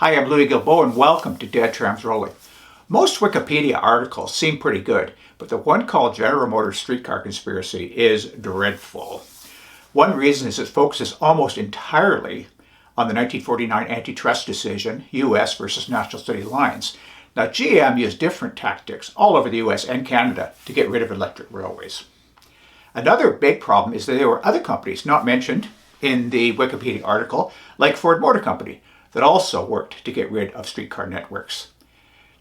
Hi, I'm Louis Gilbeau and welcome to Dead Trams Rolling. Most Wikipedia articles seem pretty good, but the one called General Motors Streetcar Conspiracy is dreadful. One reason is it focuses almost entirely on the 1949 antitrust decision, U.S. versus National City Lines. Now, GM used different tactics all over the U.S. and Canada to get rid of electric railways. Another big problem is that there were other companies not mentioned in the Wikipedia article, like Ford Motor Company, that also worked to get rid of streetcar networks.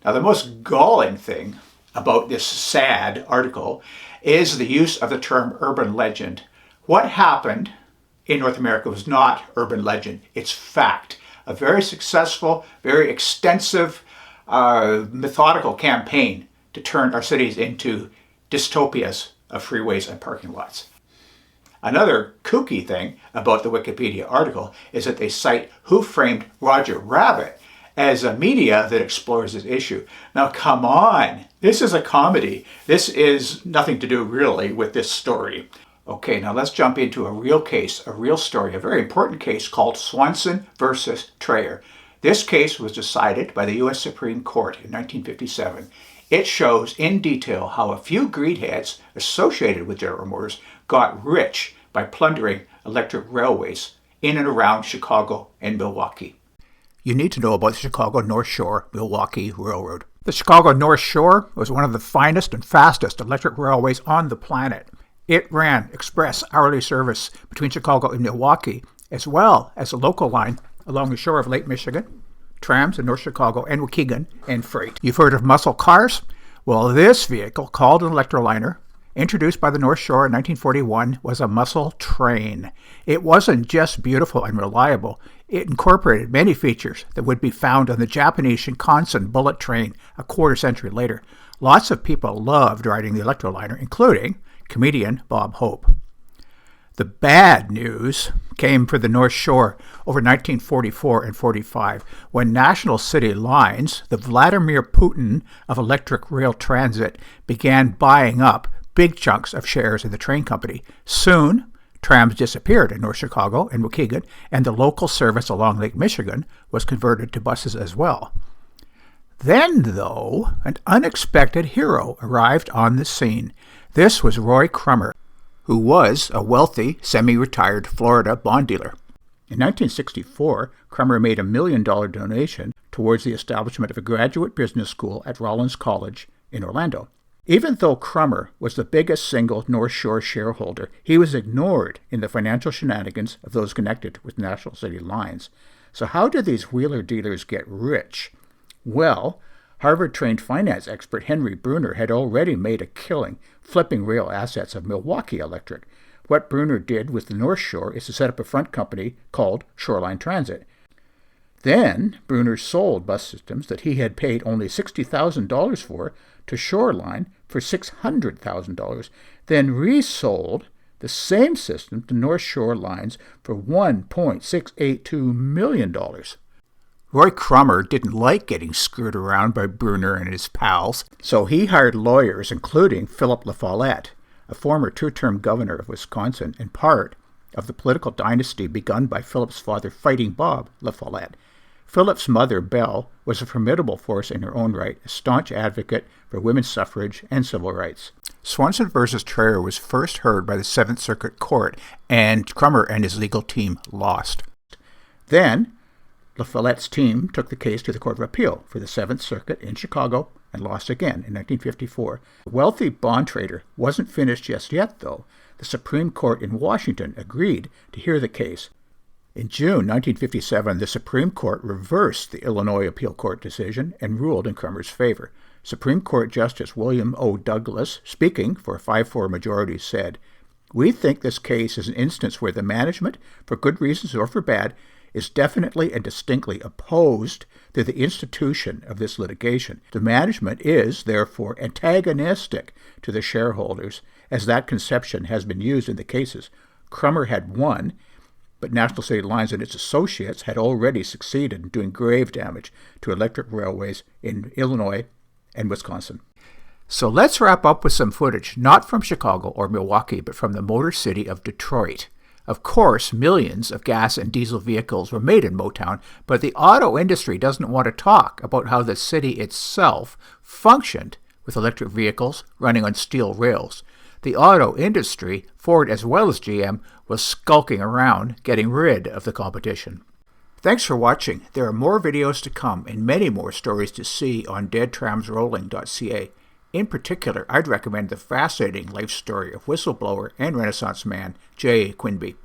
Now, the most galling thing about this sad article is the use of the term urban legend. What happened in North America was not urban legend, it's fact. A very successful, very extensive, methodical campaign to turn our cities into dystopias of freeways and parking lots. Another kooky thing about the Wikipedia article is that they cite Who Framed Roger Rabbit as a media that explores this issue. Now, come on, this is a comedy. This is nothing to do really with this story. Okay, now let's jump into a real case, a real story, a very important case called Swanson versus Traer. This case was decided by the U.S. Supreme Court in 1957. It shows in detail how a few greedheads associated with General Motors got rich by plundering electric railways in and around Chicago and Milwaukee. You need to know about the Chicago North Shore Milwaukee Railroad. The Chicago North Shore was one of the finest and fastest electric railways on the planet. It ran express hourly service between Chicago and Milwaukee, as well as a local line along the shore of Lake Michigan, Trams in North Chicago, and Waukegan, and freight. You've heard of muscle cars? Well, this vehicle, called an electroliner, introduced by the North Shore in 1941, was a muscle train. It wasn't just beautiful and reliable. It incorporated many features that would be found on the Japanese Shinkansen bullet train a quarter century later. Lots of people loved riding the electroliner, including comedian Bob Hope. The bad news came for the North Shore over 1944 and 45, when National City Lines, the Vladimir Putin of electric rail transit, began buying up big chunks of shares in the train company. Soon, trams disappeared in North Chicago and Waukegan, and the local service along Lake Michigan was converted to buses as well. Then, though, an unexpected hero arrived on the scene. This was Roy Crummer, who was a wealthy, semi-retired Florida bond dealer. In 1964, Crummer made $1 million donation towards the establishment of a graduate business school at Rollins College in Orlando. Even though Crummer was the biggest single North Shore shareholder, he was ignored in the financial shenanigans of those connected with National City Lines. So how did these wheeler dealers get rich? Well, Harvard-trained finance expert Henry Bruner had already made a killing flipping rail assets of Milwaukee Electric. What Bruner did with the North Shore is to set up a front company called Shoreline Transit. Then Bruner sold bus systems that he had paid only $60,000 for to Shoreline for $600,000, then resold the same system to North Shore Lines for $1.682 million. Roy Crummer didn't like getting screwed around by Bruner and his pals, so he hired lawyers, including Philip La Follette, a former two-term governor of Wisconsin and part of the political dynasty begun by Philip's father, Fighting Bob La Follette. Philip's mother, Belle, was a formidable force in her own right, a staunch advocate for women's suffrage and civil rights. Swanson versus Traer was first heard by the Seventh Circuit Court, and Crummer and his legal team lost. Then, La Follette's team took the case to the Court of Appeal for the Seventh Circuit in Chicago and lost again in 1954. The wealthy bond trader wasn't finished just yet, though. The Supreme Court in Washington agreed to hear the case. In June 1957, the Supreme Court reversed the Illinois Appeal Court decision and ruled in Crummer's favor. Supreme Court Justice William O. Douglas, speaking for a 5-4 majority, said, "We think this case is an instance where the management, for good reasons or for bad, is definitely and distinctly opposed to the institution of this litigation. The management is, therefore, antagonistic to the shareholders, as that conception has been used in the cases. Crummer had won, but National City Lines and its associates had already succeeded in doing grave damage to electric railways in Illinois and Wisconsin." So let's wrap up with some footage, not from Chicago or Milwaukee, but from the Motor City of Detroit. Of course, millions of gas and diesel vehicles were made in Motown, but the auto industry doesn't want to talk about how the city itself functioned with electric vehicles running on steel rails. The auto industry, Ford as well as GM, was skulking around, getting rid of the competition. Thanks for watching. There are more videos to come and many more stories to see on deadtramsrolling.ca. In particular, I'd recommend the fascinating life story of whistleblower and Renaissance man J. Quinby.